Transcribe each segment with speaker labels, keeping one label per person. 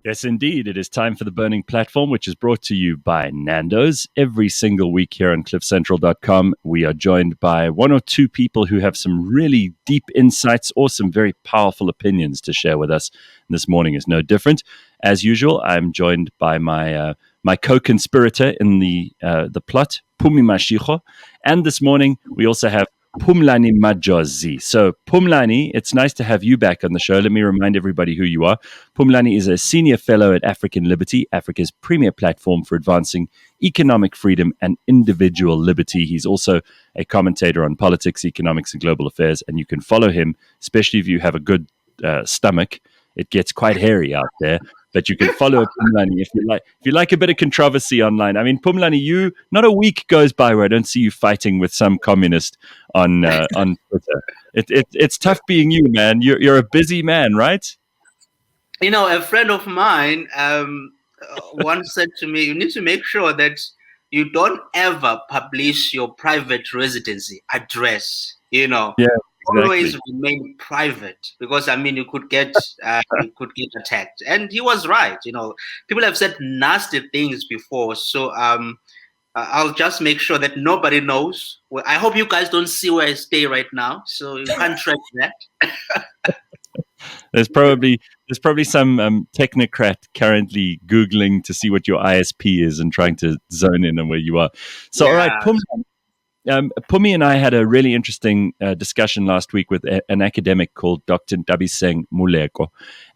Speaker 1: Yes, indeed. It is time for the Burning Platform, which is brought to you by Nando's. Every single week here on cliffcentral.com, we are joined by one or two people who have some really deep insights or some very powerful opinions to share with us. And this morning is no different. As usual, I'm joined by my co-conspirator in the plot, Phumi Majozi. And this morning, we also have Phumlani Majozi. So, Phumlani, it's nice to have you back on the show. Let me remind everybody who you are. Phumlani is a senior fellow at African Liberty, Africa's premier platform for advancing economic freedom and individual liberty. He's also a commentator on politics, economics, and global affairs, and you can follow him, especially if you have a good stomach. It gets quite hairy out there. But you can follow Phumlani if you like a bit of controversy online. I mean, Phumlani, not a week goes by where I don't see you fighting with some communist on Twitter. It's tough being you, man. You're a busy man, right?
Speaker 2: You know, a friend of mine once said to me, "You need to make sure that you don't ever publish your private residency address. You know."
Speaker 1: Yeah. Exactly.
Speaker 2: Always remain private, because I mean you could get attacked, and he was right. You know, people have said nasty things before, so I'll just make sure that nobody knows. Well, I hope you guys don't see where I stay right now, so you can't track that.
Speaker 1: There's probably some technocrat currently Googling to see what your ISP is and trying to zone in on where you are. So, all right, Phumi and I had a really interesting discussion last week with an academic called Dr. Dabiseng Muleko,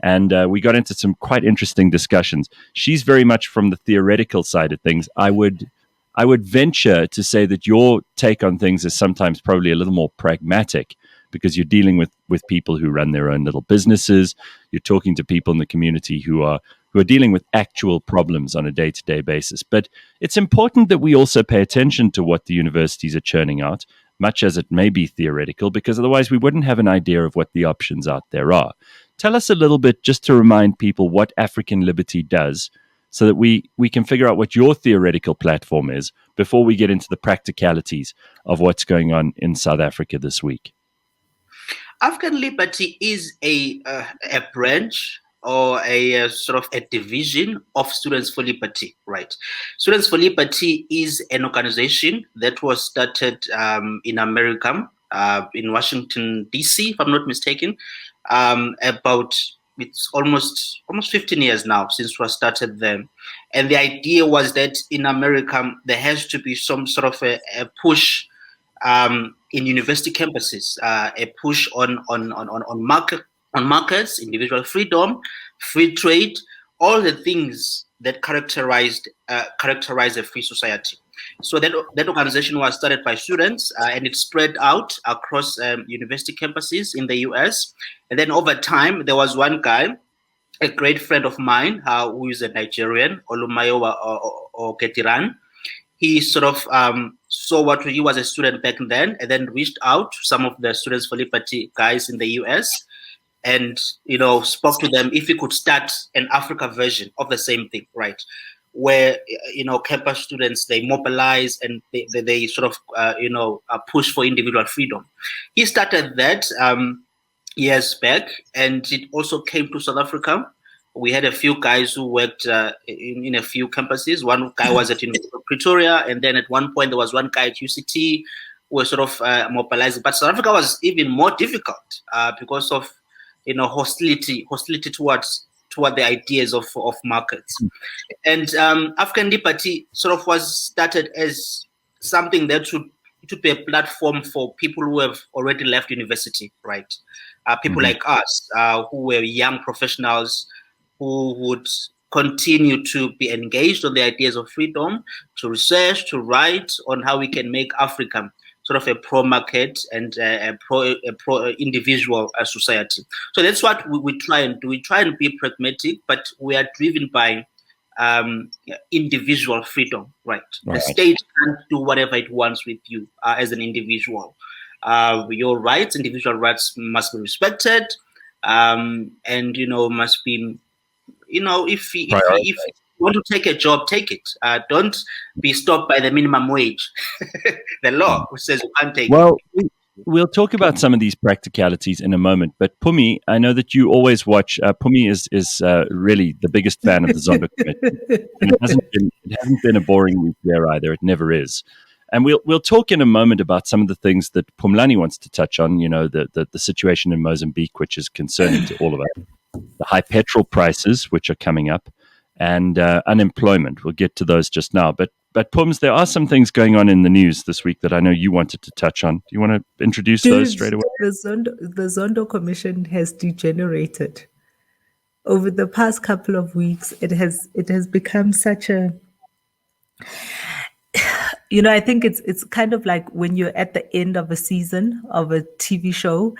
Speaker 1: and we got into some quite interesting discussions. She's very much from the theoretical side of things. I would venture to say that your take on things is sometimes probably a little more pragmatic, because you're dealing with people who run their own little businesses. You're talking to people in the community who are dealing with actual problems on a day-to-day basis. But it's important that we also pay attention to what the universities are churning out, much as it may be theoretical, because otherwise we wouldn't have an idea of what the options out there are. Tell us a little bit, just to remind people, what African Liberty does, so that we can figure out what your theoretical platform is before we get into the practicalities of what's going on in South Africa this week.
Speaker 2: African Liberty is a branch or a sort of a division of Students for Liberty, right? Students for Liberty is an organization that was started in America, in Washington, D.C., if I'm not mistaken, it's almost 15 years now since we started them. And the idea was that in America, there has to be some sort of a push in university campuses, a push on markets, individual freedom, free trade, all the things that characterize a free society. So that organization was started by students, and it spread out across university campuses in the US. And then over time, there was one guy, a great friend of mine, who is a Nigerian, Olumayo Oketiran. He sort of saw what he was a student back then, and then reached out to some of the Students for Liberty guys in the US, and spoke to them if he could start an Africa version of the same thing, right? Where campus students, they mobilize and they sort of push for individual freedom. He started that years back, and it also came to South Africa. We had a few guys who worked in a few campuses. One guy was at University of Pretoria, and then at one point there was one guy at UCT who was sort of mobilizing. But South Africa was even more difficult because of hostility toward the ideas of markets. And African Liberty sort of was started as something that should be a platform for people who have already left university, right? People like us who were young professionals who would continue to be engaged on the ideas of freedom, to research, to write on how we can make Africa sort of a pro-market and a pro-individual society. So that's what we try and do. We try and be pragmatic, but we are driven by individual freedom, right? The state can't do whatever it wants with you as an individual. Your rights, individual rights, must be respected, and must be, if you want to take a job, take it. Don't be stopped by the minimum wage, the law, which says you can't take it.
Speaker 1: We'll talk about some of these practicalities in a moment. But Phumi, I know that you always watch. Phumi is really the biggest fan of the Zondo Committee, and it hasn't been a boring week there either. It never is. And we'll talk in a moment about some of the things that Phumlani wants to touch on. You know, the situation in Mozambique, which is concerning to all of us. The high petrol prices, which are coming up, and unemployment. We'll get to those just now. But Pums, there are some things going on in the news this week that I know you wanted to touch on. Do you want to introduce those
Speaker 3: Dude,
Speaker 1: straight away?
Speaker 3: the Zondo Commission has degenerated. Over the past couple of weeks, it has become such a, I think it's kind of like when you're at the end of a season of a TV show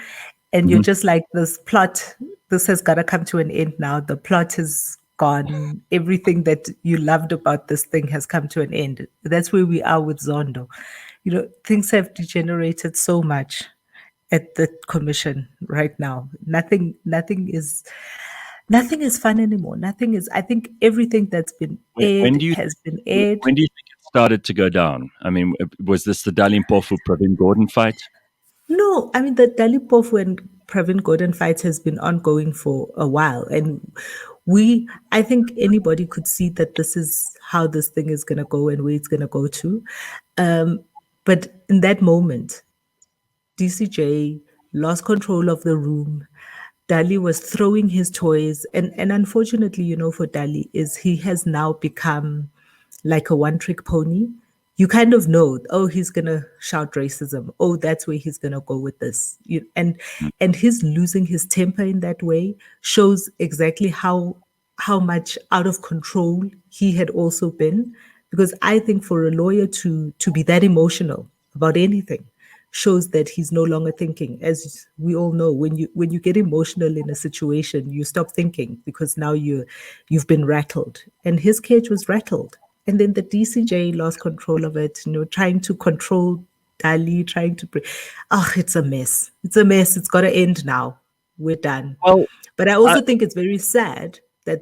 Speaker 3: and you're
Speaker 1: Mhm.
Speaker 3: just like, this has got to come to an end now. The plot is gone. Everything that you loved about this thing has come to an end. That's where we are with Zondo. Things have degenerated so much at the commission right now. Nothing is fun anymore. Nothing is. I think everything that's been
Speaker 1: When
Speaker 3: aired
Speaker 1: do you
Speaker 3: has been aired.
Speaker 1: when do you think it started to go down? I mean, was this the Dalimpofu Pravin Gordon fight?
Speaker 3: No, I mean the Dalipofu and Pravin Gordon fight has been ongoing for a while, and I think anybody could see that this is how this thing is going to go and where it's going to go to. Um, but in that moment, DCJ lost control of the room. Dali was throwing his toys, and unfortunately, for Dali, is he has now become like a one-trick pony. You kind of know, oh, he's gonna shout racism. Oh, that's where he's gonna go with this. And his losing his temper in that way shows exactly how much out of control he had also been. Because I think for a lawyer to be that emotional about anything shows that he's no longer thinking. As we all know, when you get emotional in a situation, you stop thinking because now you've been rattled, and his cage was rattled. And then the DCJ lost control of it, trying to control Dali, trying to it's a mess. It's a mess. It's got to end now. We're done.
Speaker 1: Well,
Speaker 3: But I
Speaker 1: I,
Speaker 3: also think it's very sad that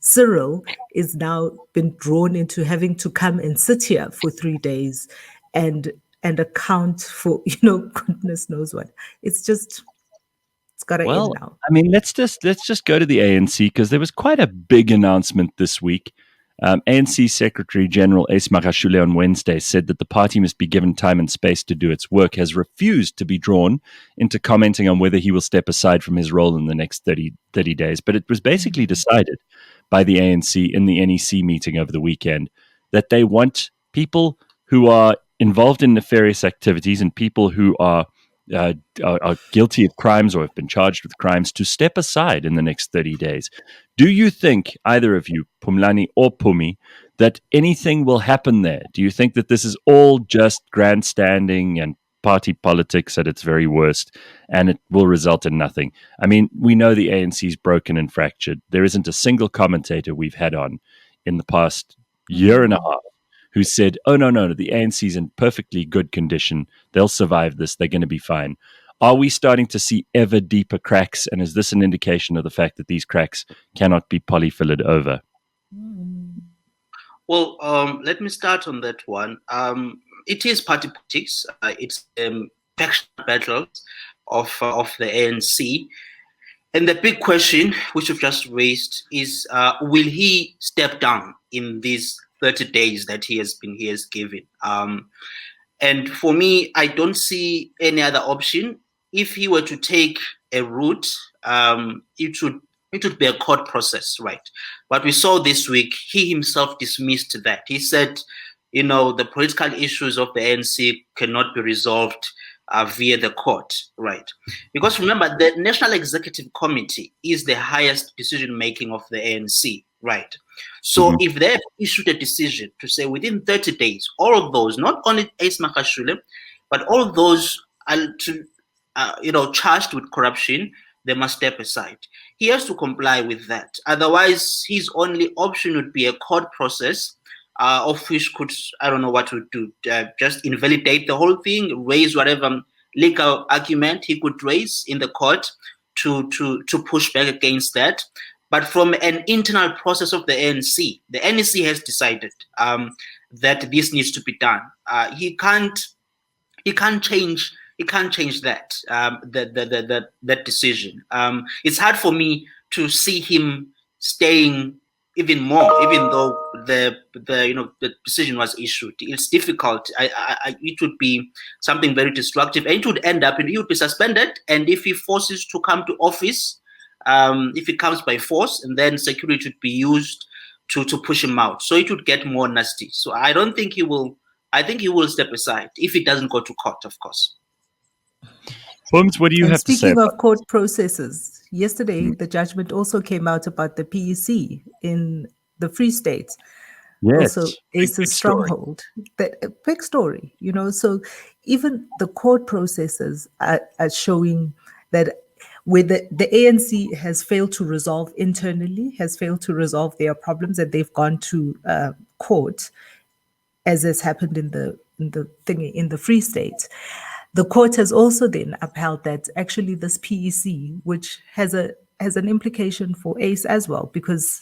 Speaker 3: Cyril is now been drawn into having to come and sit here for 3 days and account for goodness knows what. It's got to end
Speaker 1: Well,
Speaker 3: now.
Speaker 1: I mean, let's just go to the ANC because there was quite a big announcement this week. ANC Secretary General Ace Magashule on Wednesday said that the party must be given time and space to do its work, has refused to be drawn into commenting on whether he will step aside from his role in the next 30 days. But it was basically decided by the ANC in the NEC meeting over the weekend that they want people who are involved in nefarious activities and people who uh, are guilty of crimes or have been charged with crimes to step aside in the next 30 days. Do you think, either of you, Phumlani or Phumi, that anything will happen there? Do you think that this is all just grandstanding and party politics at its very worst and it will result in nothing? I mean, we know the ANC is broken and fractured. There isn't a single commentator we've had on in the past year and a half who said, oh, no, the ANC's in perfectly good condition. They'll survive this. They're going to be fine. Are we starting to see ever deeper cracks? And is this an indication of the fact that these cracks cannot be polyfilled over?
Speaker 2: Well, let me start on that one. It is party politics. It's faction battles of the ANC. And the big question, which you've just raised, is will he step down in these 30 days that he has given? And for me, I don't see any other option. If he were to take a route, it would be a court process, right? But we saw this week, he himself dismissed that. He said, the political issues of the ANC cannot be resolved via the court, right? Because remember, the National Executive Committee is the highest decision making of the ANC, right? So if they have issued a decision to say within 30 days, all of those, not only Ace Makashule, but all of those charged with corruption, they must step aside. He has to comply with that. Otherwise, his only option would be a court process, of which could, I don't know what to do, just invalidate the whole thing, raise whatever legal argument he could raise in the court to push back against that. But from an internal process of the NEC has decided that this needs to be done. He can't he can't change. He can't change that that decision. It's hard for me to see him staying even more, even though the decision was issued. It's difficult. It would be something very destructive, and it would end up, and he would be suspended. And if he forces to come to office, if it comes by force, and then security would be used to push him out. So it would get more nasty. So I don't think he will. I think he will step aside if it doesn't go to court, of course.
Speaker 1: Phums, what do you have to say?
Speaker 3: Speaking of court processes, yesterday the judgment also came out about the PEC in the Free State.
Speaker 1: Yes,
Speaker 3: also ACE's stronghold. That a big story, So even the court processes are showing that where the ANC has failed to resolve internally, has failed to resolve their problems, that they've gone to court, as has happened in the Free State. The court has also then upheld that actually this PEC, which has an implication for ACE as well, because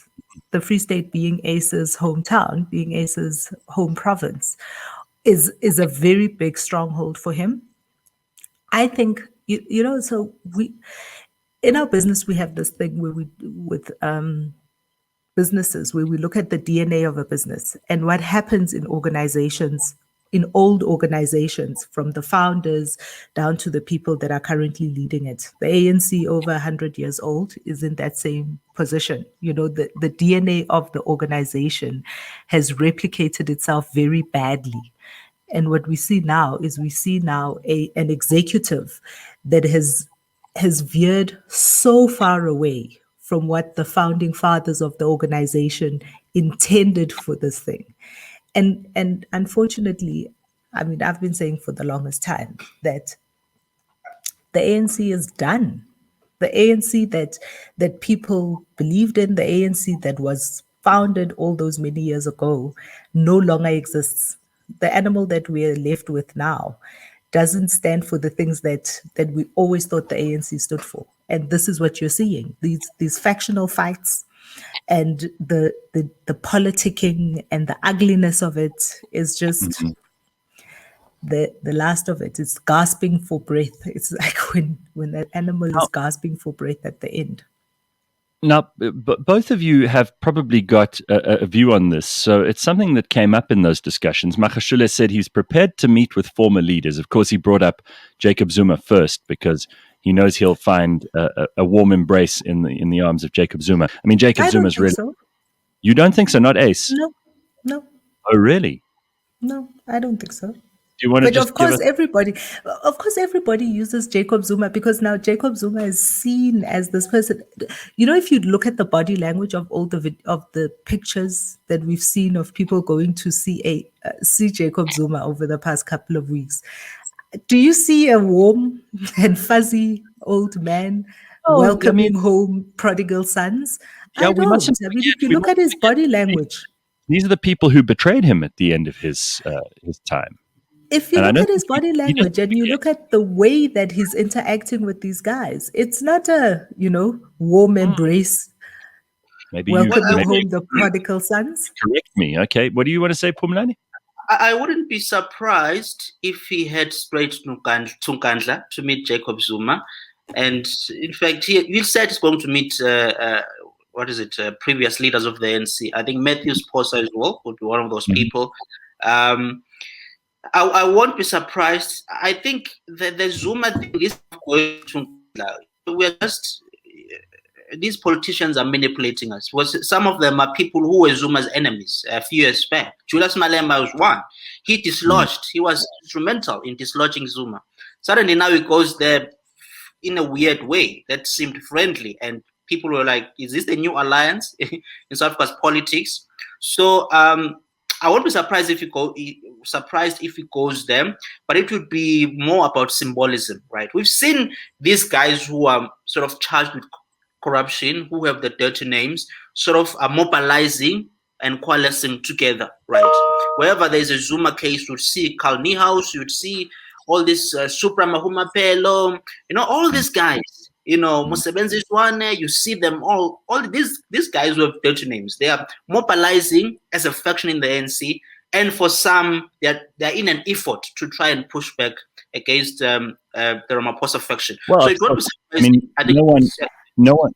Speaker 3: the Free State being ACE's hometown, being ACE's home province, is a very big stronghold for him. I think, so we, in our business, we have this thing where with businesses, where we look at the DNA of a business and what happens in organizations, in old organizations, from the founders down to the people that are currently leading it. The ANC, over 100 years old, is in that same position. The DNA of the organization has replicated itself very badly. And what we see now is an executive that has veered so far away from what the founding fathers of the organization intended for this thing. And unfortunately, I've been saying for the longest time that the ANC is done. The ANC that people believed in, the ANC that was founded all those many years ago, no longer exists. The animal that we're left with now doesn't stand for the things that we always thought the ANC stood for. And this is what you're seeing. These factional fights, and the politicking and the ugliness of it is just the last of it. It's gasping for breath. It's like when that animal is gasping for breath at the end.
Speaker 1: Now, both of you have probably got a view on this. So it's something that came up in those discussions. Magashule said he's prepared to meet with former leaders. Of course, he brought up Jacob Zuma first because he knows he'll find a warm embrace in the arms of Jacob Zuma. Jacob Zuma's really.
Speaker 3: So.
Speaker 1: You don't think so? Not Ace?
Speaker 3: No.
Speaker 1: Oh, really?
Speaker 3: No, I don't think so.
Speaker 1: Do you want to
Speaker 3: But of course, everybody uses Jacob Zuma because now Jacob Zuma is seen as this person. If you look at the body language of all the pictures that we've seen of people going to see Jacob Zuma over the past couple of weeks, do you see a warm and fuzzy old man welcoming home prodigal sons?
Speaker 1: Yeah,
Speaker 3: I don't. If you look at his body language,
Speaker 1: these are the people who betrayed him at the end of his time.
Speaker 3: If you look at his body language and you look at the way that he's interacting with these guys, it's not a warm embrace.
Speaker 1: Maybe
Speaker 3: welcoming home the prodigal sons.
Speaker 1: Correct me. Okay, what do you want to say, Phumlani?
Speaker 2: I wouldn't be surprised if he had straight to Nkandla to meet Jacob Zuma. And in fact, he said he's going to meet, previous leaders of the ANC. I think Matthews Posa as well would be one of those people. I won't be surprised. I think the Zuma thing is going to Nkandla. These politicians are manipulating us. Some of them are people who were Zuma's enemies a few years back. Julius Malema was one. He dislodged. He was instrumental in dislodging Zuma. Suddenly now he goes there in a weird way that seemed friendly, and people were like, "Is this the new alliance in South Africa's politics?" So I won't be surprised if he goes there, but it would be more about symbolism, right? We've seen these guys who are sort of charged with corruption, who have the dirty names, sort of are mobilizing and coalescing together, right? Wherever there's a Zuma case, you'd see Carl Niehaus, you'd see all this Supra Mahuma Pelo, all these guys, Musebenzi Swane, you see them all these guys who have dirty names. They are mobilizing as a faction in the ANC, and for some, they're in an effort to try and push back against the Ramaphosa faction.
Speaker 1: Well,
Speaker 2: so it won't be
Speaker 1: I mean,
Speaker 2: surprising. I think
Speaker 1: no one,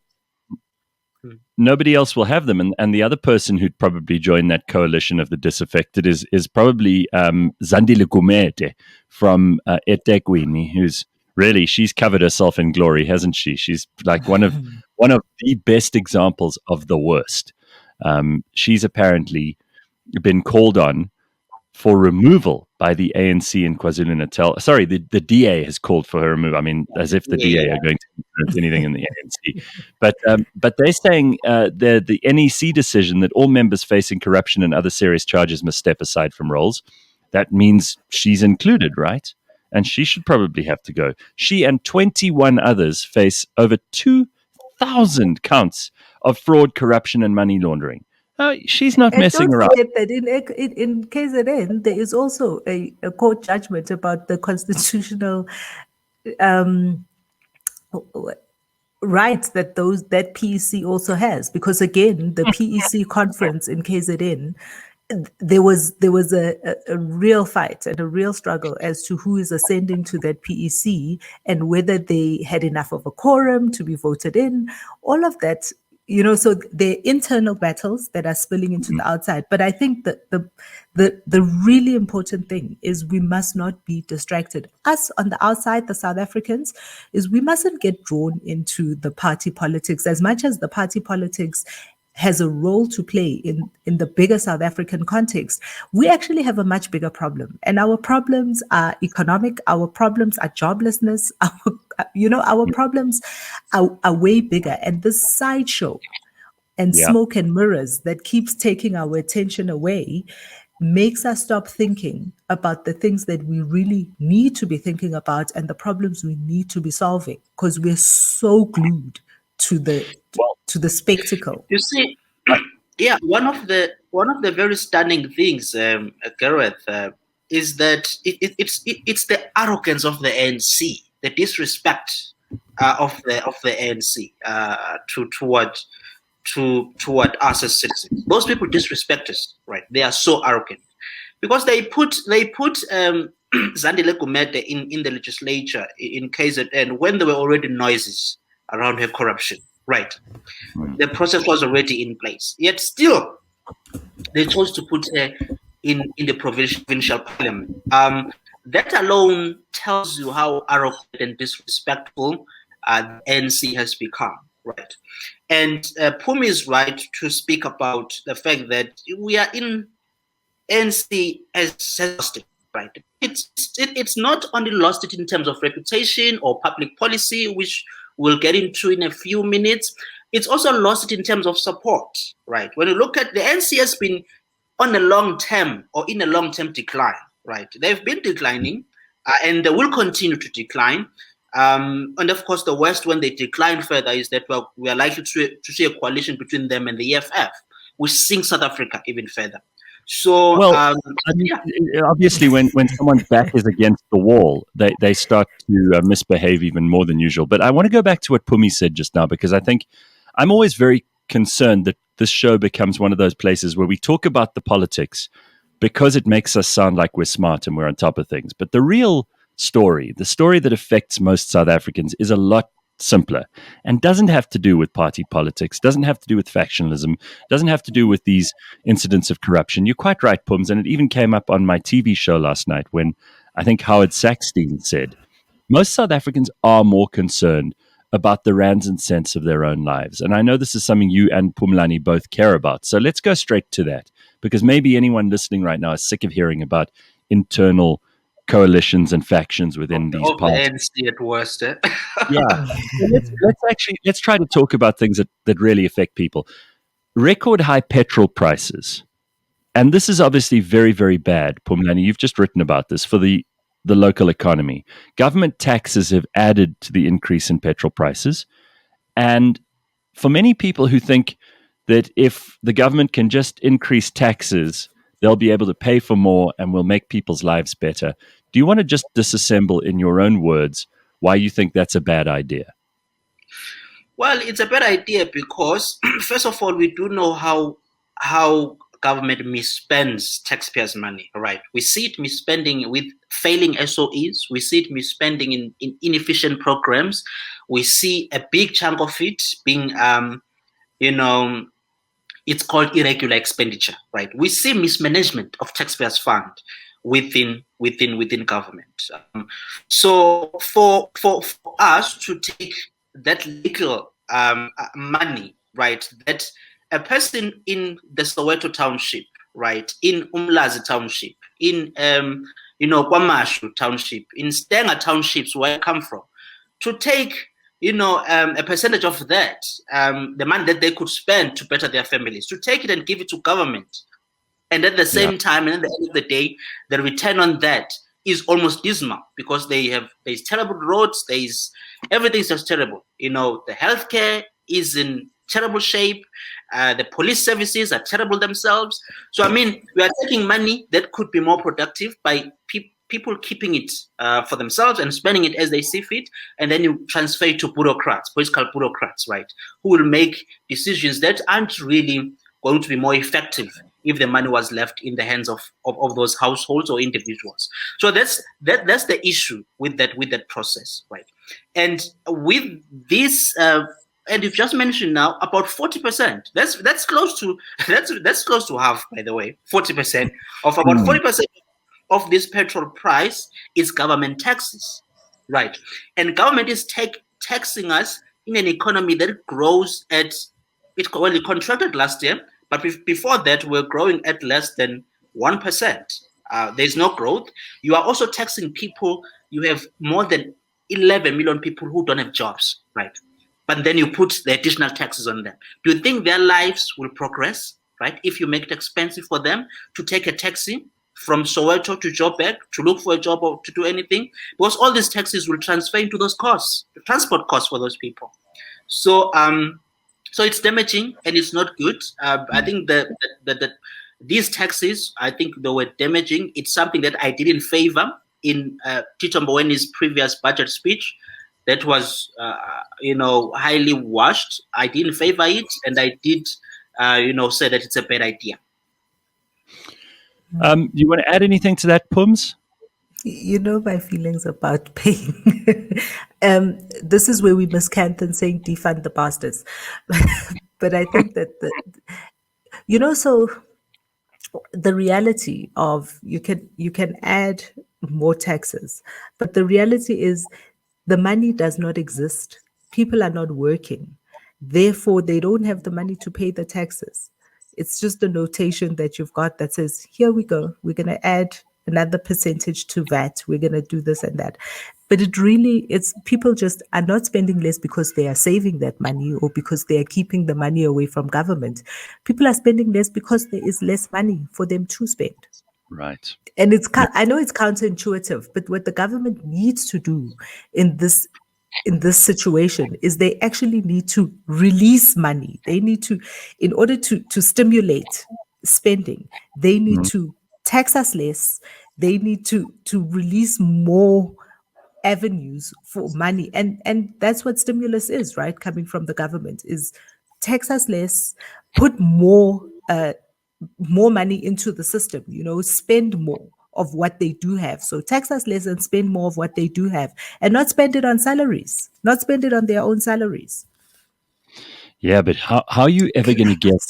Speaker 1: nobody else will have them. And the other person who'd probably join that coalition of the disaffected is probably Zandile Gumede from eThekwini, who's really, she's covered herself in glory, hasn't she? She's like one of the best examples of the worst. She's apparently been called on for removal by the ANC in KwaZulu-Natal. Sorry, the DA has called for her removal. I mean, as if the DA are going to influence anything in the ANC. But they're saying the NEC decision that all members facing corruption and other serious charges must step aside from roles. That means she's included, right? And she should probably have to go. She and 21 others face over 2,000 counts of fraud, corruption, and money laundering. She's not messing around.
Speaker 3: Don't forget that in KZN, there is also a court judgment about the constitutional rights that PEC also has. Because again, the PEC conference in KZN, there was a real fight and a real struggle as to who is ascending to that PEC and whether they had enough of a quorum to be voted in. All of that. So they're internal battles that are spilling into the outside. But I think that the really important thing is we must not be distracted. Us on the outside, the South Africans, is we mustn't get drawn into the party politics as much as the party politics has a role to play in the bigger South African context. We actually have a much bigger problem. And our problems are economic. Our problems are joblessness. Our problems are way bigger. And this sideshow and smoke and mirrors that keeps taking our attention away makes us stop thinking about the things that we really need to be thinking about and the problems we need to be solving, because we're so glued to the spectacle.
Speaker 2: You see, one of the very stunning things, Gareth, is that it's the arrogance of the ANC, the disrespect of the ANC toward us as citizens. Those people disrespect us, right? They are so arrogant because they put Zandile Gumede in the legislature in KZN when there were already noises around her corruption. Right. The process was already in place. Yet still, they chose to put her in the provincial parliament. That alone tells you how arrogant and disrespectful the ANC has become. Right. And Phumi is right to speak about the fact that we are in ANC as lost it. Right. It's not only lost it in terms of reputation or public policy, which we'll get into in a few minutes. It's also lost it in terms of support, right? When you look at the ANC has been in a long-term decline, right? They've been declining and they will continue to decline. And of course, the West, when they decline further, is that we are likely to see a coalition between them and the EFF, which sinks South Africa even further. So,
Speaker 1: obviously, when someone's back is against the wall, they start to misbehave even more than usual. But I want to go back to what Phumi said just now, because I think I'm always very concerned that this show becomes one of those places where we talk about the politics because it makes us sound like we're smart and we're on top of things. But the real story, the story that affects most South Africans, is a lot simpler and doesn't have to do with party politics, doesn't have to do with factionalism, doesn't have to do with these incidents of corruption. You're quite right, Pums, and it even came up on my TV show last night when I think Howard Sackstein said most South Africans are more concerned about the rands and cents of their own lives. And I know this is something you and Phumlani both care about. So let's go straight to that, because maybe anyone listening right now is sick of hearing about internal coalitions and factions within these parties.
Speaker 2: The ANC at worst.
Speaker 1: Yeah. So let's try to talk about things that really affect people. Record high petrol prices. And this is obviously very, very bad. Phumlani, you've just written about this for the local economy. Government taxes have added to the increase in petrol prices. And for many people who think that if the government can just increase taxes, they'll be able to pay for more and will make people's lives better. Do you want to just disassemble in your own words why you think that's a bad idea?
Speaker 2: Well, it's a bad idea because, first of all, we do know how government misspends taxpayers' money, right? We see it misspending with failing SOEs. We see it misspending in inefficient programs. We see a big chunk of it being, it's called irregular expenditure, right? We see mismanagement of taxpayers' fund within government. So for us to take that little money, right, that a person in the Soweto township, right, in Umlazi township, in Kwamashu township, in Stenga townships where I come from, to take a percentage of that, the money that they could spend to better their families, to take it and give it to government. And at the same time, and at the end of the day, the return on that is almost dismal because there's terrible roads, everything's just terrible. The healthcare is in terrible shape. The police services are terrible themselves. So, I mean, we are taking money that could be more productive by people keeping it for themselves and spending it as they see fit, and then you transfer it to political bureaucrats, right, who will make decisions that aren't really going to be more effective if the money was left in the hands of those households or individuals. So that's the issue with that process, right? And with this, and you've just mentioned now about 40%. That's close to half, by the way. 40% of about 40% of this petrol price is government taxes, right? And government is taxing us in an economy that grows at, it contracted last year, but before that, we're growing at less than 1%. There's no growth. You are also taxing people. You have more than 11 million people who don't have jobs, right? But then you put the additional taxes on them. Do you think their lives will progress, right? If you make it expensive for them to take a taxi from Soweto to Joburg to look for a job or to do anything, because all these taxes will transfer into those costs, the transport costs for those people. So it's damaging and it's not good. I think that these taxes, I think they were damaging. It's something that I didn't favor in Tito Mbowene's previous budget speech. That was, highly washed. I didn't favor it, and I did, say that it's a bad idea.
Speaker 1: You want to add anything to that, Pums?
Speaker 3: You know my feelings about paying. This is where we miscant and saying defund the bastards. But I think that so the reality of you can add more taxes, but the reality is the money does not exist. People are not working. Therefore, they don't have the money to pay the taxes. It's just a notation that you've got that says, here we go. We're going to add another percentage to VAT. We're going to do this and that. But it's people just are not spending less because they are saving that money or because they are keeping the money away from government. People are spending less because there is less money for them to spend.
Speaker 1: Right.
Speaker 3: And I know it's counterintuitive, but what the government needs to do in this situation is they actually need to release money. They need to, in order to stimulate spending, they need to tax us less. They need to release more avenues for money. And that's what stimulus is, right? Coming from the government is tax us less, put more money into the system, spend more of what they do have. So tax us less and spend more of what they do have, and not spend it on salaries, not spend it on their own salaries.
Speaker 1: Yeah, but how are you ever going to get,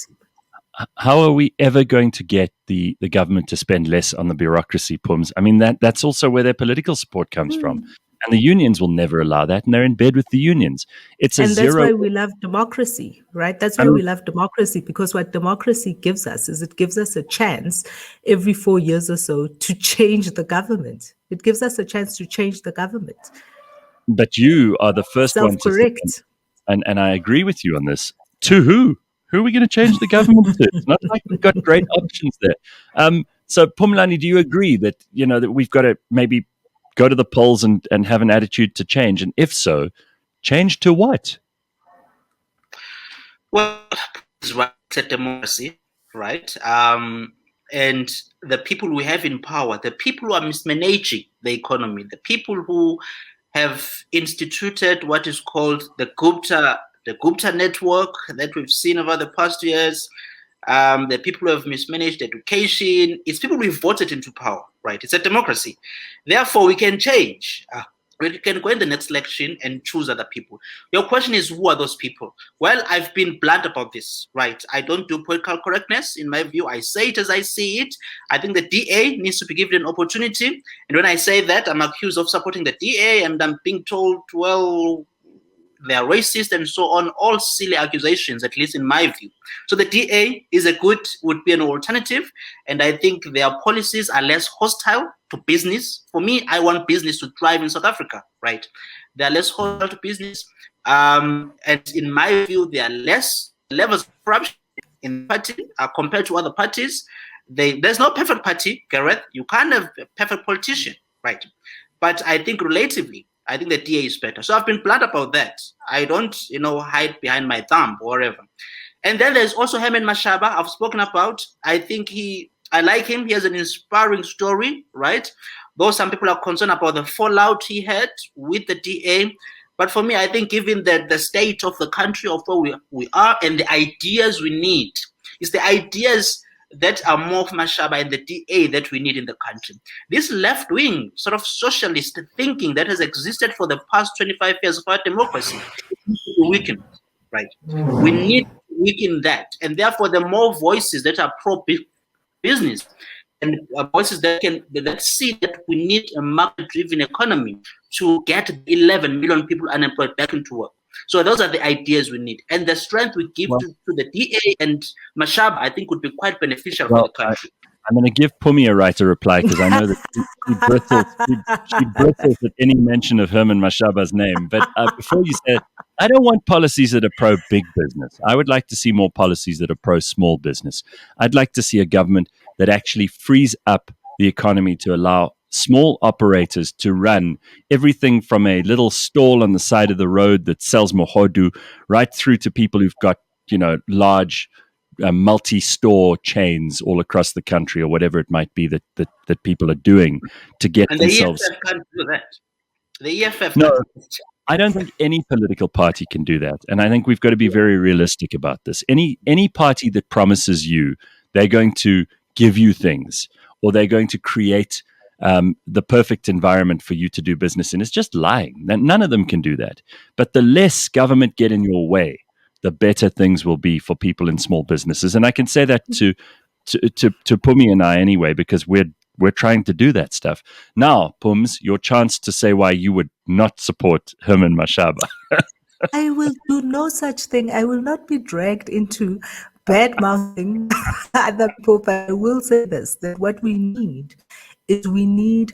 Speaker 1: how are we ever going to get the government to spend less on the bureaucracy, Pums? I mean, that's also where their political support comes from. And the unions will never allow that, and they're in bed with the unions.
Speaker 3: That's why we love democracy, right? That's why we love democracy, because what democracy gives us is it gives us a chance every 4 years or so to change the government. It gives us a chance to change the government.
Speaker 1: But you are the first one to
Speaker 3: self-correct.
Speaker 1: And I agree with you on this. To who? Who are we going to change the government to? It's not like we've got great options there. So, Phumlani, do you agree that that we've got to maybe go to the polls and have an attitude to change? And if so, change to what?
Speaker 2: Well, it's right, democracy, right? And the people we have in power, the people who are mismanaging the economy, the people who have instituted what is called the Gupta network that we've seen over the past years, The people who have mismanaged education. It's people we voted into power, right? It's a democracy. Therefore, we can change. We can go in the next election and choose other people. Your question is, who are those people? Well, I've been blunt about this, right? I don't do political correctness. In my view, I say it as I see it. I think the DA needs to be given an opportunity. And when I say that, I'm accused of supporting the DA, and I'm being told, well, they are racist and so on, all silly accusations, at least in my view. So the DA would be an alternative. And I think their policies are less hostile to business. For me, I want business to thrive in South Africa, right? They are less hostile to business. And in my view, there are less levels of corruption in the party compared to other parties. There's no perfect party, Gareth. You can't have a perfect politician, right? But I think relatively, I think the DA is better. So I've been blunt about that. I don't, hide behind my thumb or whatever. And then there's also Herman Mashaba I've spoken about. I think I like him. He has an inspiring story, right? Though some people are concerned about the fallout he had with the DA. But for me, I think given the state of the country, of where we are, and the ideas we need, it's the ideas that are more of Mashaba and the DA that we need in the country. This left-wing sort of socialist thinking that has existed for the past 25 years of our democracy needs to be weakened, right? We need to weaken that. And therefore, the more voices that are pro-business and voices that see that we need a market-driven economy to get 11 million people unemployed back into work. So those are the ideas we need. And the strength we give to the DA and Mashaba, I think, would be quite beneficial for the country.
Speaker 1: I'm going to give Phumi a right to reply because I know that she bristles at any mention of Herman Mashaba's name. But before you say it, I don't want policies that are pro-big business. I would like to see more policies that are pro-small business. I'd like to see a government that actually frees up the economy to allow small operators to run everything from a little stall on the side of the road that sells mohodu right through to people who've got, large multi-store chains all across the country or whatever it might be that people are doing to get
Speaker 2: and
Speaker 1: themselves.
Speaker 2: The EFF can't do that. The EFF
Speaker 1: No,
Speaker 2: can't.
Speaker 1: I don't think any political party can do that. And I think we've got to be very realistic about this. Any party that promises you they're going to give you things or they're going to create the perfect environment for you to do business in is just lying. None of them can do that. But the less government get in your way, the better things will be for people in small businesses. And I can say that to Phumi and I anyway, because we're trying to do that stuff. Now, Phums, your chance to say why you would not support Herman Mashaba.
Speaker 3: I will do no such thing. I will not be dragged into bad mouthing other people, but I will say this, that what we need is we need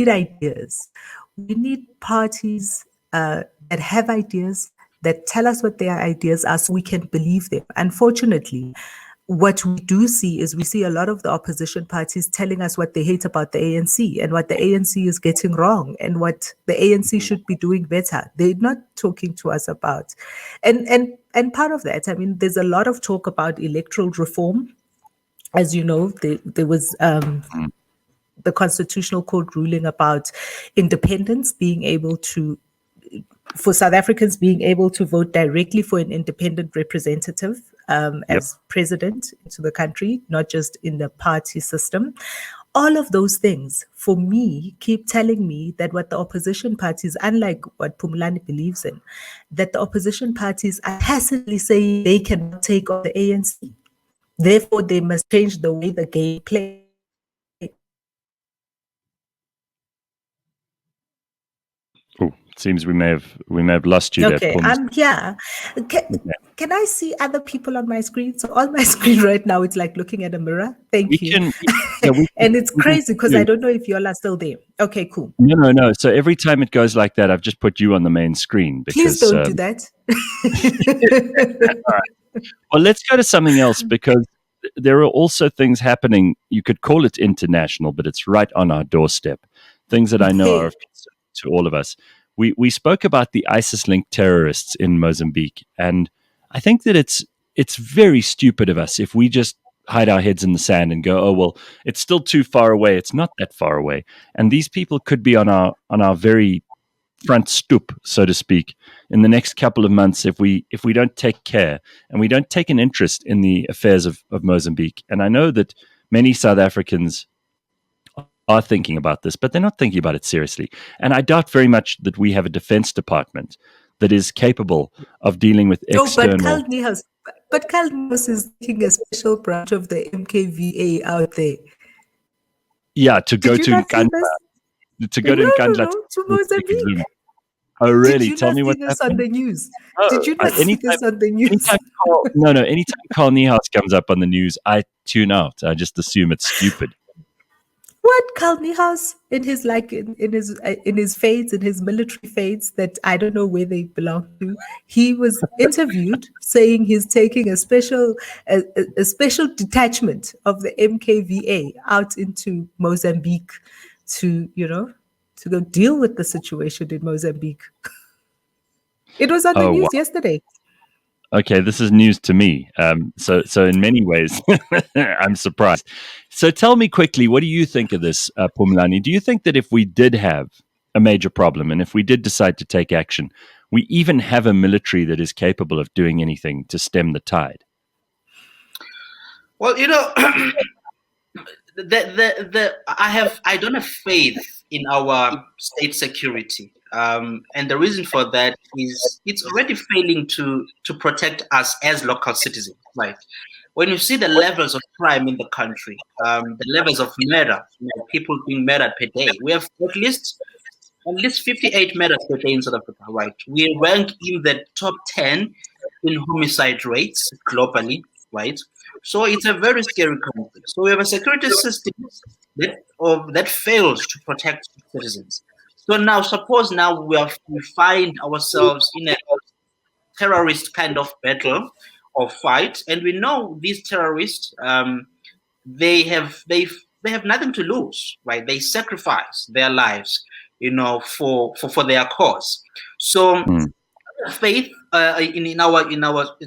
Speaker 3: ideas. We need parties that have ideas, that tell us what their ideas are so we can believe them. Unfortunately, what we do see is we see a lot of the opposition parties telling us what they hate about the ANC and what the ANC is getting wrong and what the ANC should be doing better. They're not talking to us about. And part of that, I mean, there's a lot of talk about electoral reform. As you know, there was the Constitutional Court ruling about independents being able to, for South Africans being able to vote directly for an independent representative as president into the country, not just in the party system. All of those things, for me, keep telling me that what the opposition parties, unlike what Phumlani believes in, that the opposition parties are tacitly saying they cannot take on the ANC. Therefore, they must change the way the game plays.
Speaker 1: Seems we may have lost you there.
Speaker 3: Okay, I'm here. Can I see other people on my screen? So on my screen right now, it's like looking at a mirror. Thank you. And it's crazy because I don't know if you all are still there. Okay, cool.
Speaker 1: No. So every time it goes like that, I've just put you on the main screen. Because,
Speaker 3: please don't do that.
Speaker 1: All right. Well, let's go to something else because there are also things happening. You could call it international, but it's right on our doorstep. Things that I know are of concern to all of us. We spoke about the ISIS-linked terrorists in Mozambique, and I think that it's very stupid of us if we just hide our heads in the sand and go, oh, well, it's still too far away. It's not that far away. And these people could be on our very front stoop, so to speak, in the next couple of months if we don't take care and we don't take an interest in the affairs of Mozambique. And I know that many South Africans are thinking about this, but they're not thinking about it seriously. And I doubt very much that we have a defense department that is capable of dealing with external.
Speaker 3: But Carl Niehaus is taking a special branch of the MKVA out there.
Speaker 1: Yeah, to go to Nkandla.
Speaker 3: To Mozambique.
Speaker 1: Oh, really?
Speaker 3: Did you
Speaker 1: Tell
Speaker 3: not
Speaker 1: me
Speaker 3: see
Speaker 1: what
Speaker 3: this
Speaker 1: happened?
Speaker 3: on the news? Did you not see this on the news?
Speaker 1: Anytime Carl Niehaus comes up on the news, I tune out. I just assume it's stupid.
Speaker 3: What Carl Niehaus in his fades, in his military fades that I don't know where they belong to, he was interviewed saying he's taking a special detachment of the MKVA out into Mozambique to go deal with the situation in Mozambique. It was on the news yesterday.
Speaker 1: Okay, this is news to me. So in many ways, I'm surprised. So tell me quickly, what do you think of this, Phumlani? Do you think that if we did have a major problem and if we did decide to take action, we even have a military that is capable of doing anything to stem the tide?
Speaker 2: Well, I don't have faith in our state security. And the reason for that is it's already failing to protect us as local citizens. Right? When you see the levels of crime in the country, the levels of murder, people being murdered per day, we have at least 58 murders per day in South Africa. Right? We rank in the top 10 in homicide rates globally. Right? So it's a very scary country. So we have a security system that fails to protect citizens. So now, suppose now we find ourselves in a terrorist kind of battle or fight, and we know these terrorists, they have nothing to lose, right? They sacrifice their lives, for their cause. So faith in our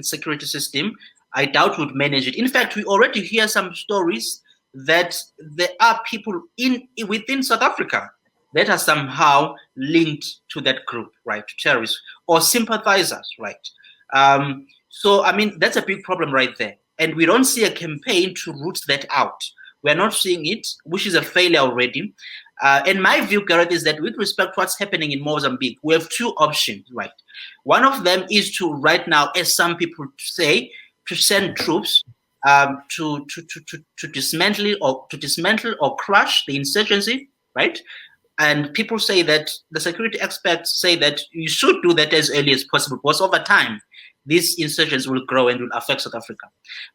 Speaker 2: security system, I doubt would manage it. In fact, we already hear some stories that there are people within South Africa that are somehow linked to that group, right, to terrorists or sympathizers, right? So, I mean, that's a big problem right there. And we don't see a campaign to root that out. We're not seeing it, which is a failure already. And my view, Gareth, is that with respect to what's happening in Mozambique, we have two options, right? One of them is to, right now, as some people say, to send troops to dismantle or crush the insurgency, right? And people say that the security experts say that you should do that as early as possible because over time, these insurgents will grow and will affect South Africa.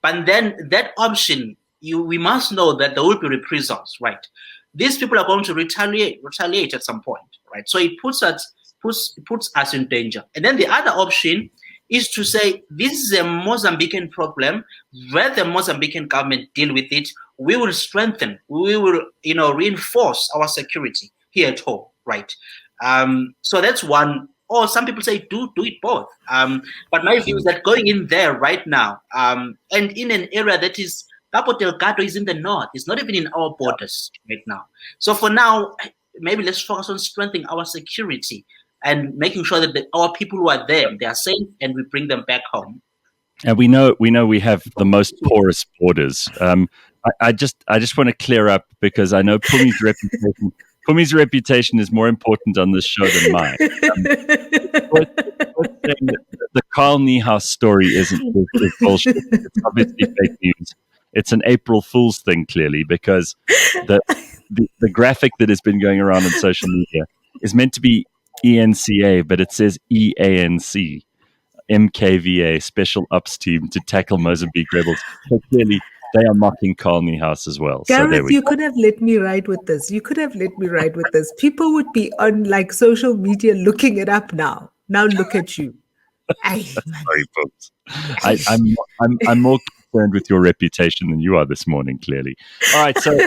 Speaker 2: But then that option, we must know that there will be reprisals, right? These people are going to retaliate at some point, right? So it puts us in danger. And then the other option is to say this is a Mozambican problem. Let the Mozambican government deal with it. We will strengthen. We will, reinforce our security here at home, right? So that's one. Or some people say do it both. But my view is that going in there right now, and in an area that is Cabo Delgado is in the north. It's not even in our borders right now. So for now, maybe let's focus on strengthening our security and making sure that our people who are there, they are safe, and we bring them back home.
Speaker 1: And we know we have the most porous borders. I just want to clear up because I know Pumi's reputation is more important on this show than mine. The Carl Niehaus story is bullshit. It's obviously fake news. It's an April Fool's thing, clearly, because the graphic that has been going around on social media is meant to be ENCA, but it says EANC, MKVA, Special Ops Team to tackle Mozambique rebels. So clearly, they are mocking Carl Niehaus as well.
Speaker 3: Gareth, you could have let me ride with this. People would be on social media looking it up now. Now look at you.
Speaker 1: Sorry, folks. I'm more concerned with your reputation than you are this morning, clearly. All right, so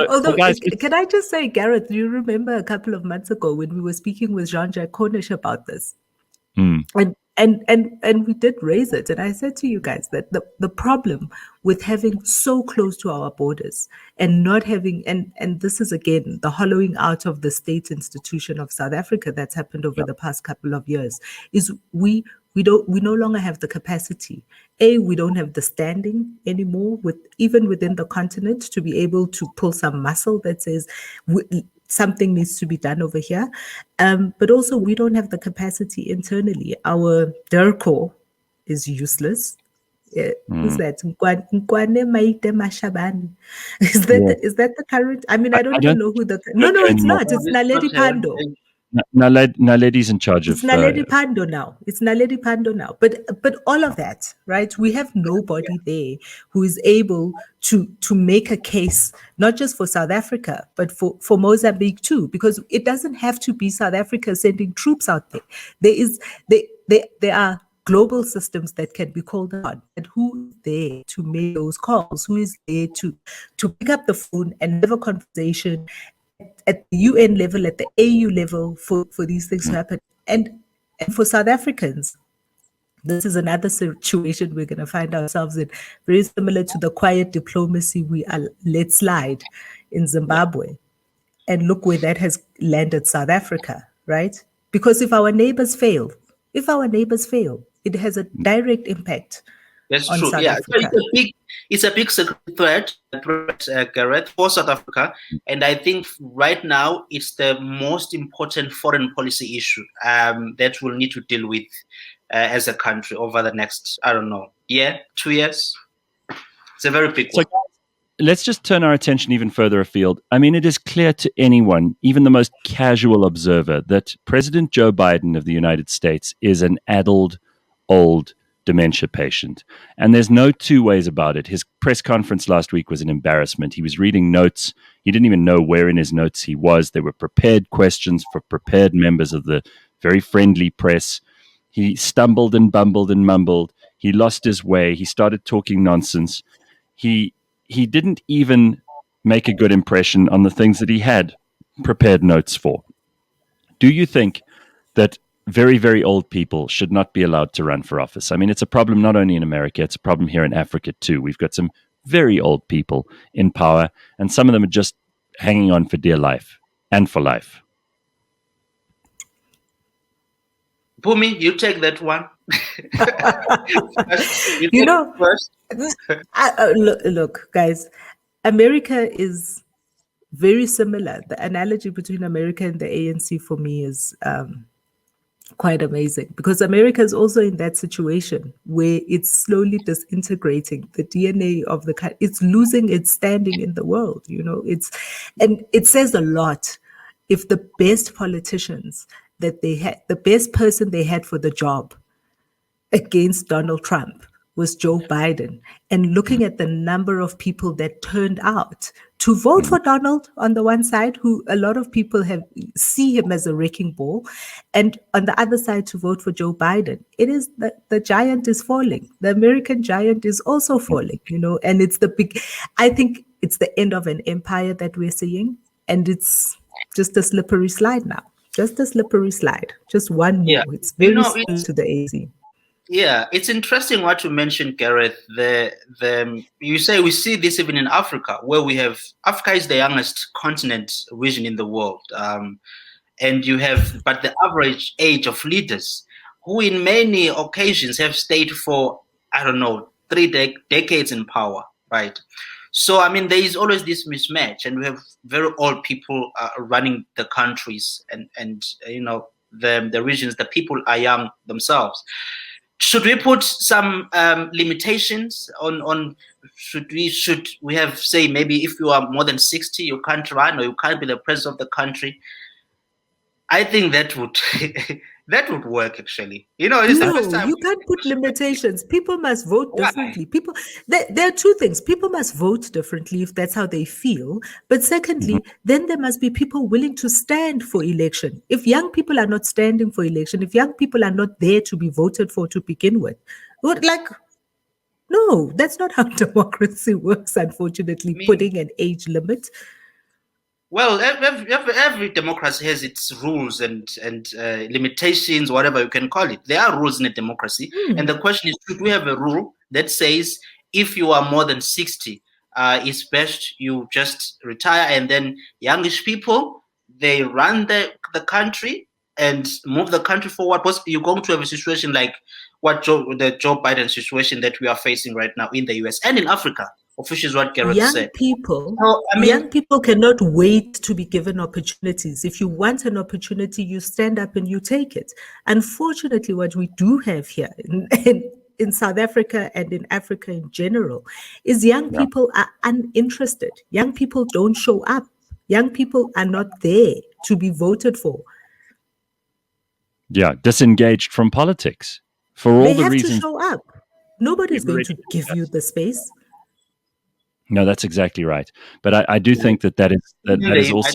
Speaker 3: although, guys, can I just say, Gareth, do you remember a couple of months ago when we were speaking with Jean-Jacques Cornish about this? And and we did raise it. And I said to you guys that the problem with having so close to our borders and not having, and this is again the hollowing out of the state institution of South Africa that's happened over the past couple of years, is we no longer have the capacity. We don't have the standing anymore even within the continent to be able to pull some muscle that says something needs to be done over here. But also we don't have the capacity internally. Our DIRCO is useless. Who's that? Nkwane Maite Mashabane. Is that the current? I mean, I don't even know who the. No, it's not. It's Naledi Pando.
Speaker 1: Naledi's in charge
Speaker 3: It's
Speaker 1: of.
Speaker 3: Naledi Pando now. It's Naledi Pando now. But all of that, right? We have nobody there who is able to make a case, not just for South Africa, but for Mozambique too, because it doesn't have to be South Africa sending troops out there. There are global systems that can be called on, and who is there to make those calls? Who is there to pick up the phone and have a conversation at the UN level, at the AU level, for these things to happen? And for South Africans, this is another situation we're going to find ourselves in, very similar to the quiet diplomacy we are let slide in Zimbabwe. And look where that has landed South Africa, right? Because if our neighbors fail, it has a direct impact.
Speaker 2: That's
Speaker 3: on
Speaker 2: true.
Speaker 3: South
Speaker 2: Yeah,
Speaker 3: Africa.
Speaker 2: it's a big threat, Gareth, for South Africa, and I think right now it's the most important foreign policy issue that we'll need to deal with as a country over the next, I don't know, year, 2 years. It's a very big one.
Speaker 1: Let's just turn our attention even further afield. I mean, it is clear to anyone, even the most casual observer, that President Joe Biden of the United States is an addled, old dementia patient. And there's no two ways about it. His press conference last week was an embarrassment. He was reading notes. He didn't even know where in his notes he was. There were prepared questions for prepared members of the very friendly press. He stumbled and bumbled and mumbled. He lost his way. He started talking nonsense. He didn't even make a good impression on the things that he had prepared notes for. Do you think that very, very old people should not be allowed to run for office? I mean, it's a problem not only in America, it's a problem here in Africa too. We've got some very old people in power, and some of them are just hanging on for dear life and for life.
Speaker 2: Phumi, you take that one.
Speaker 3: Look, guys, America is very similar. The analogy between America and the ANC for me is quite amazing, because America is also in that situation where it's slowly disintegrating. The DNA of the country, it's losing its standing in the world. And it says a lot if the best politicians that they had, the best person they had for the job against Donald Trump was Joe Biden. And looking at the number of people that turned out to vote for Donald on the one side, who a lot of people see him as a wrecking ball, and on the other side to vote for Joe Biden, it is the giant is falling. The American giant is also falling, and it's I think it's the end of an empire that we're seeing, and it's just a slippery slide now. Just a slippery slide. Just one more.
Speaker 2: Yeah.
Speaker 3: It's very similar to the AC.
Speaker 2: Yeah, it's interesting what you mentioned, Gareth. You say we see this even in Africa, where Africa is the youngest continent region in the world, and but the average age of leaders, who in many occasions have stayed for 3 decades in power, right? So I mean, there is always this mismatch, and we have very old people running the countries, and the regions. The people are young themselves. Should we put some limitations on? Should we have, say, maybe if you are more than 60, you can't run, or you can't be the president of the country? I think that would that would work, actually. It's the first time.
Speaker 3: You can't put limitations. People must vote differently. There are two things. People must vote differently if that's how they feel. But secondly, then there must be people willing to stand for election. If young people are not standing for election, if young people are not there to be voted for to begin with, no, that's not how democracy works, unfortunately, putting an age limit.
Speaker 2: Well, every democracy has its rules and limitations, whatever you can call it. There are rules in a democracy, and the question is, should we have a rule that says if you are more than 60, it's best you just retire, and then youngish people, they run the country and move the country forward? Because you're going to have a situation like the Joe Biden situation that we are facing right now in the US and in Africa, which is what Gareth said.
Speaker 3: Young people cannot wait to be given opportunities. If you want an opportunity, you stand up and you take it. Unfortunately, what we do have here in South Africa and in Africa in general is young people are uninterested. Young people don't show up. Young people are not there to be voted for.
Speaker 1: Yeah, disengaged from politics for all the reasons.
Speaker 3: They have to show up. Nobody's going to give you the space.
Speaker 1: No, that's exactly right. But I do think that is also,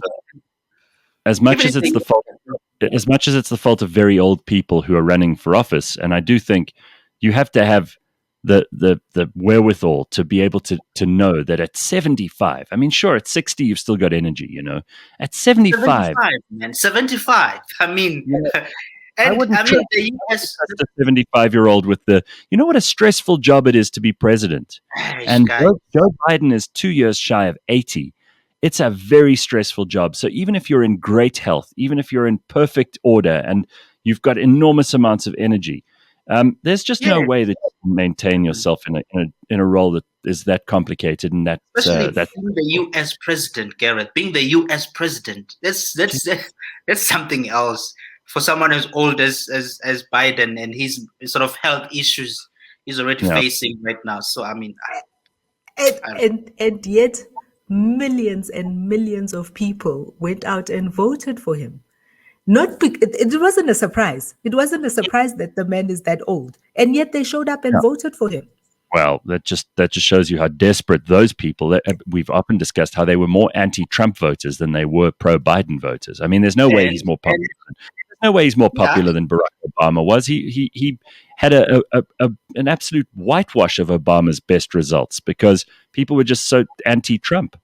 Speaker 1: as much as it's the fault of very old people who are running for office, and I do think you have to have the wherewithal to be able to know that at 75, I mean, sure, at 60 you've still got energy, At 75,
Speaker 2: man, 75. I mean,
Speaker 1: I wouldn't trust a 75-year-old with you know what a stressful job it is to be president. And Joe Biden is 2 years shy of 80. It's a very stressful job. So even if you're in great health, even if you're in perfect order and you've got enormous amounts of energy, there's just no way that you can maintain yourself in a role that is that complicated and
Speaker 2: especially being the U.S. president, Gareth. Being the U.S. president, that's something else. For someone as old as Biden and his sort of health issues he's already facing right now. So I mean,
Speaker 3: and yet millions and millions of people went out and voted for him. It wasn't a surprise. It wasn't a surprise that the man is that old, and yet they showed up and voted for him.
Speaker 1: Well, that just shows you how desperate those people. We've often discussed how they were more anti-Trump voters than they were pro-Biden voters. I mean, there's no way he's more popular. No way he's more popular than Barack Obama was. He had an absolute whitewash of Obama's best results because people were just so anti-Trump.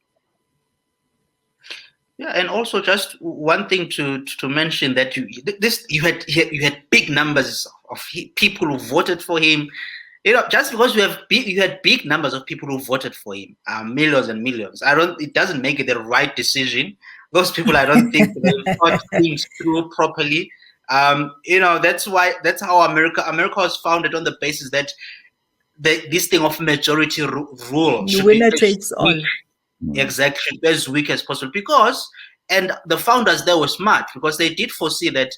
Speaker 2: Yeah, and also just one thing to mention that you had big numbers of people who voted for him. Just because you had big numbers of people who voted for him, millions and millions. It doesn't make it the right decision. Those people, I don't think they thought things through properly. That's how America was founded, on the basis that this thing of majority rule.
Speaker 3: The winner takes all.
Speaker 2: Exactly, should be as weak as possible. And the founders there were smart, because they did foresee that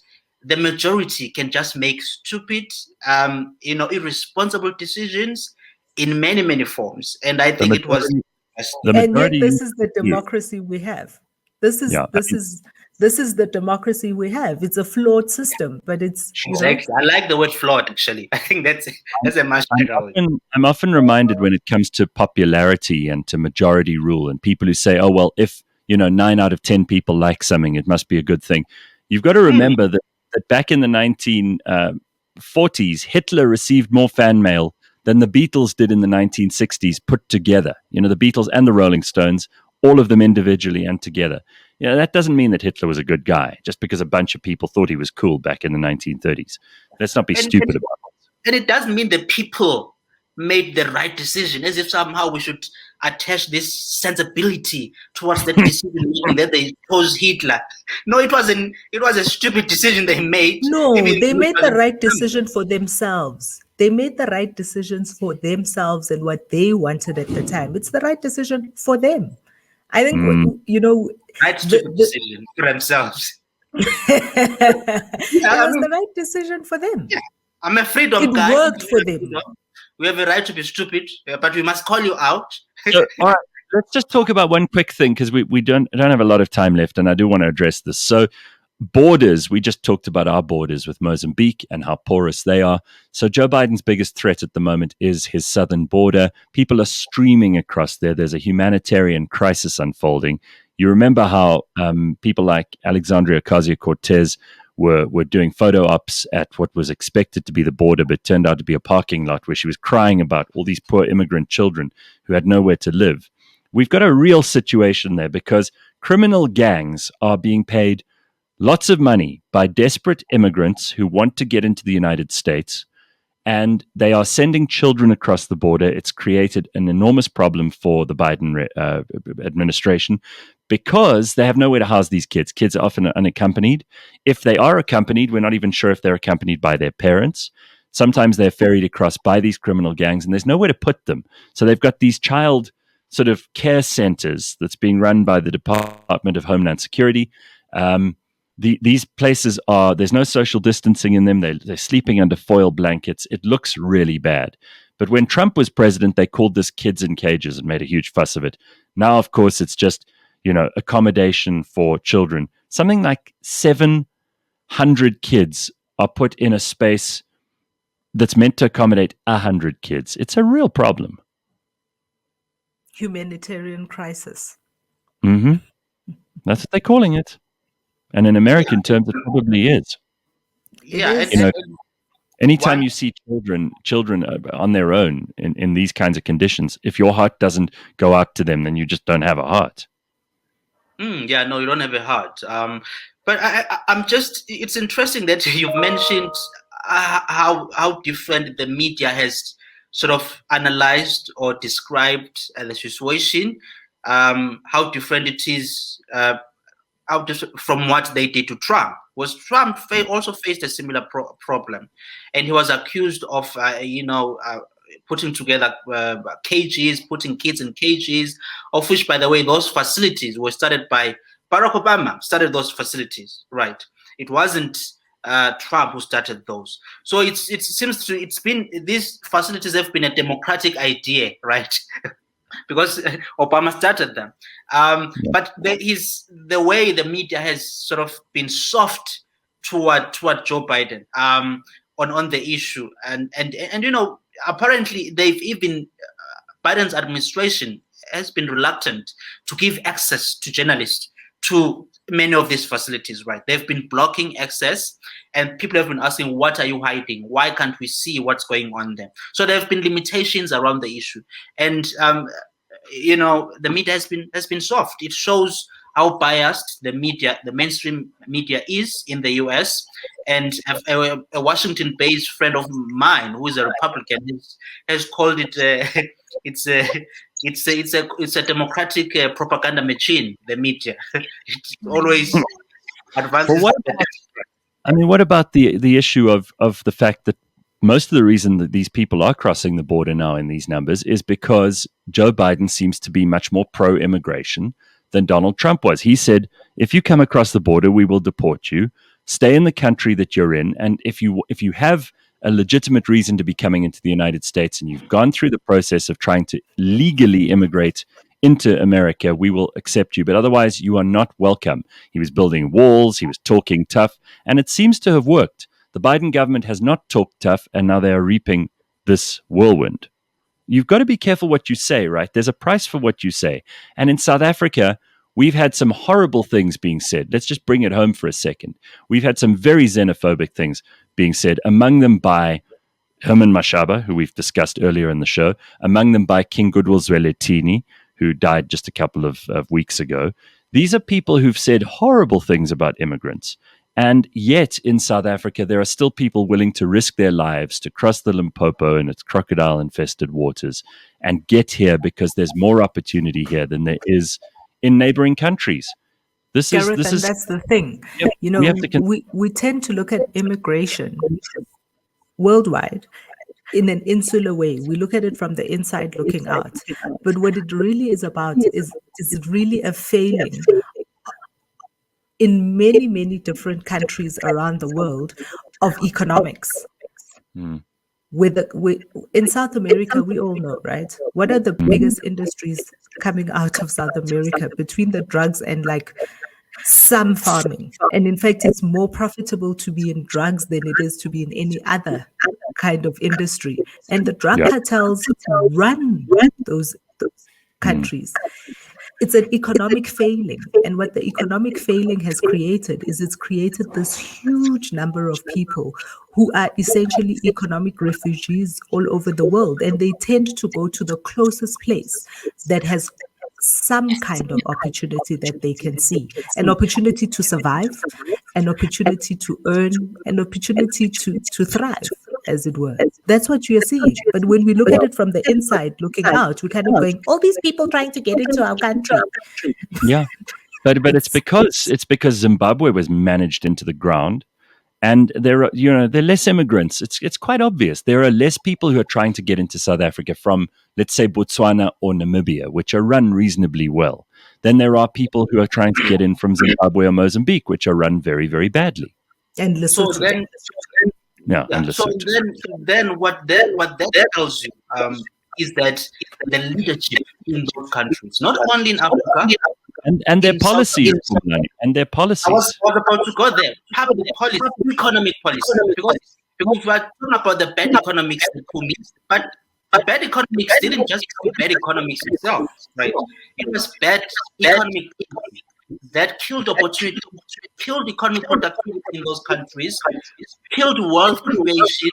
Speaker 2: the majority can just make stupid, irresponsible decisions in many, many forms. And I think it was.
Speaker 3: And yet, this is the democracy we have. This is the democracy we have. It's a flawed system, but it's
Speaker 2: exactly. I like the word flawed. Actually, I think that's a much better word.
Speaker 1: I'm often reminded when it comes to popularity and to majority rule, and people who say, "Oh well, if 9 out of 10 people like something, it must be a good thing." You've got to remember that back in the 1940s, Hitler received more fan mail than the Beatles did in the 1960s put together. The Beatles and the Rolling Stones, all of them individually and together. That doesn't mean that Hitler was a good guy, just because a bunch of people thought he was cool back in the 1930s. Let's not be stupid about it.
Speaker 2: And it doesn't mean that people made the right decision, as if somehow we should attach this sensibility towards the decision making that they chose Hitler. No, it wasn't. It was a stupid decision they made.
Speaker 3: No, they made the right decision for themselves. They made the right decisions for themselves and what they wanted at the time. It's the right decision for them. I think,
Speaker 2: right decision for themselves.
Speaker 3: It was the right decision for them.
Speaker 2: Yeah. I'm a freedom guy.
Speaker 3: It worked for them.
Speaker 2: We have a right to be stupid, but we must call you out.
Speaker 1: So, all right, let's just talk about one quick thing, because we don't have a lot of time left, and I do want to address this. So, borders, we just talked about our borders with Mozambique and how porous they are. So Joe Biden's biggest threat at the moment is his southern border. People are streaming across there. There's a humanitarian crisis unfolding. You remember how people like Alexandria Ocasio-Cortez were doing photo ops at what was expected to be the border, but turned out to be a parking lot, where she was crying about all these poor immigrant children who had nowhere to live. We've got a real situation there, because criminal gangs are being paid lots of money by desperate immigrants who want to get into the United States, and they are sending children across the border. It's created an enormous problem for the Biden administration because they have nowhere to house these kids. Kids are often unaccompanied. If they are accompanied, we're not even sure if they're accompanied by their parents. Sometimes they're ferried across by these criminal gangs, and there's nowhere to put them. So they've got these child sort of care centers that's being run by the Department of Homeland Security. These places there's no social distancing in them. They're sleeping under foil blankets. It looks really bad. But when Trump was president, they called this kids in cages and made a huge fuss of it. Now, of course, it's just, accommodation for children. Something like 700 kids are put in a space that's meant to accommodate 100 kids. It's a real problem.
Speaker 3: Humanitarian crisis.
Speaker 1: Mm-hmm. That's what they're calling it. And in American terms, it probably is.
Speaker 2: Yeah,
Speaker 1: anytime you see children on their own in these kinds of conditions, if your heart doesn't go out to them, then you just don't have a heart.
Speaker 2: Yeah, no, you don't have a heart. But it's interesting that you've mentioned how different the media has sort of analyzed or described the situation, how different it is from what they did to Trump. Was Trump also faced a similar problem, and he was accused of putting together cages, putting kids in cages, of which, by the way, those facilities were started by Barack Obama. Started those facilities, right? It wasn't Trump who started those. So these facilities have been a democratic idea, right? Because Obama started them. But the way the media has sort of been soft toward Joe Biden on the issue, and apparently Biden's administration has been reluctant to give access to journalists to many of these facilities, right? They've been blocking access, and people have been asking, what are you hiding? Why can't we see what's going on there? So there have been limitations around the issue. And, the media has been soft. It shows how biased the mainstream media is in the US. And a Washington-based friend of mine, who is a Republican, has called it it's a democratic propaganda machine. The media, it always advances.
Speaker 1: What about the issue of the fact that most of the reason that these people are crossing the border now in these numbers is because Joe Biden seems to be much more pro-immigration than Donald Trump was. He said, if you come across the border, we will deport you. Stay in the country that you're in. And if you have a legitimate reason to be coming into the United States and you've gone through the process of trying to legally immigrate into America, we will accept you. But otherwise, you are not welcome. He was building walls. He was talking tough. And it seems to have worked. The Biden government has not talked tough, and now they are reaping this whirlwind. You've got to be careful what you say, right? There's a price for what you say. And in South Africa, we've had some horrible things being said. Let's just bring it home for a second. We've had some very xenophobic things being said, among them by Herman Mashaba, who we've discussed earlier in the show, among them by King Goodwill Zwelithini, who died just a couple of weeks ago. These are people who've said horrible things about immigrants. And yet in South Africa, there are still people willing to risk their lives to cross the Limpopo and its crocodile-infested waters and get here because there's more opportunity here than there is in neighboring countries. That's the
Speaker 3: thing. We tend to look at immigration worldwide in an insular way. We look at it from the inside looking out. But what it really is about is it really a failing in many, many different countries around the world of economics. In South America, we all know, right? What are the biggest industries coming out of South America between the drugs and some farming? And in fact, it's more profitable to be in drugs than it is to be in any other kind of industry. And the drug cartels run those countries. It's an economic failing. And what the economic failing has created is it's created this huge number of people who are essentially economic refugees all over the world. And they tend to go to the closest place that has some kind of opportunity that they can see, an opportunity to survive, an opportunity to earn, an opportunity to thrive, as it were. That's what you're seeing. But when we look at it from the inside, looking out, we're kind of going, all these people trying to get into our country.
Speaker 1: Yeah. But it's because Zimbabwe was managed into the ground, and there are there are less immigrants. It's quite obvious. There are less people who are trying to get into South Africa from, let's say, Botswana or Namibia, which are run reasonably well. Then there are people who are trying to get in from Zimbabwe or Mozambique, which are run very, very badly.
Speaker 3: And
Speaker 2: So
Speaker 3: Lesotho.
Speaker 2: then,
Speaker 1: Yeah, and
Speaker 2: so
Speaker 1: Lesotho.
Speaker 2: then what that tells you is that the leadership in those countries, not only in Africa,
Speaker 1: And their
Speaker 2: in South
Speaker 1: policies,
Speaker 2: Africa.
Speaker 1: Phumlani, and their
Speaker 2: I was
Speaker 1: policies.
Speaker 2: about to go there. Public policy, economic policy, because we're talking about the bad economics, but the bad economics didn't just be bad economics itself, right? It was bad economic policy that killed opportunity, killed economic productivity in those countries, killed wealth creation.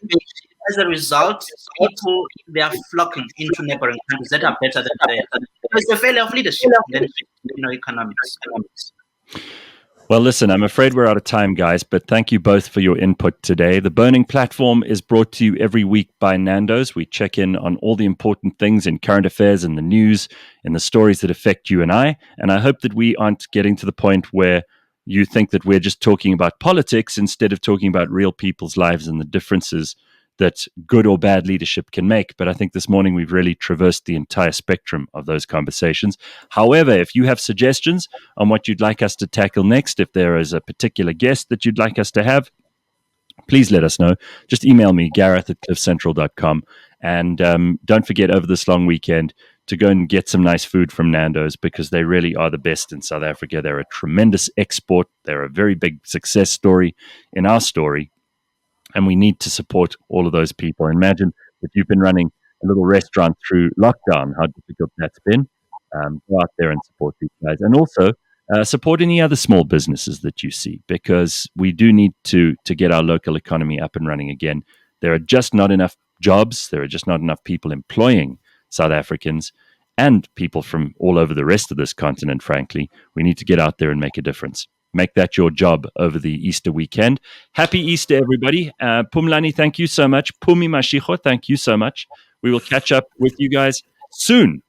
Speaker 2: As a result, people, they are flocking into neighboring countries that are better than theirs. It's a failure of leadership than economics.
Speaker 1: Well, listen, I'm afraid we're out of time, guys, but thank you both for your input today. The Burning Platform is brought to you every week by Nando's. We check in on all the important things in current affairs and the news and the stories that affect you and I hope that we aren't getting to the point where you think that we're just talking about politics instead of talking about real people's lives and the differences that good or bad leadership can make. But I think this morning we've really traversed the entire spectrum of those conversations. However, if you have suggestions on what you'd like us to tackle next, if there is a particular guest that you'd like us to have, please let us know. Just email me, Gareth@cliffcentral.com. And don't forget over this long weekend to go and get some nice food from Nando's, because they really are the best in South Africa. They're a tremendous export. They're a very big success story in our story. And we need to support all of those people. Imagine if you've been running a little restaurant through lockdown, how difficult that's been. Go out there and support these guys. And also support any other small businesses that you see, because we do need to get our local economy up and running again. There are just not enough jobs. There are just not enough people employing South Africans and people from all over the rest of this continent, frankly. We need to get out there and make a difference. Make that your job over the Easter weekend. Happy Easter, everybody. Phumlani, thank you so much. Phumi Mashiko, thank you so much. We will catch up with you guys soon.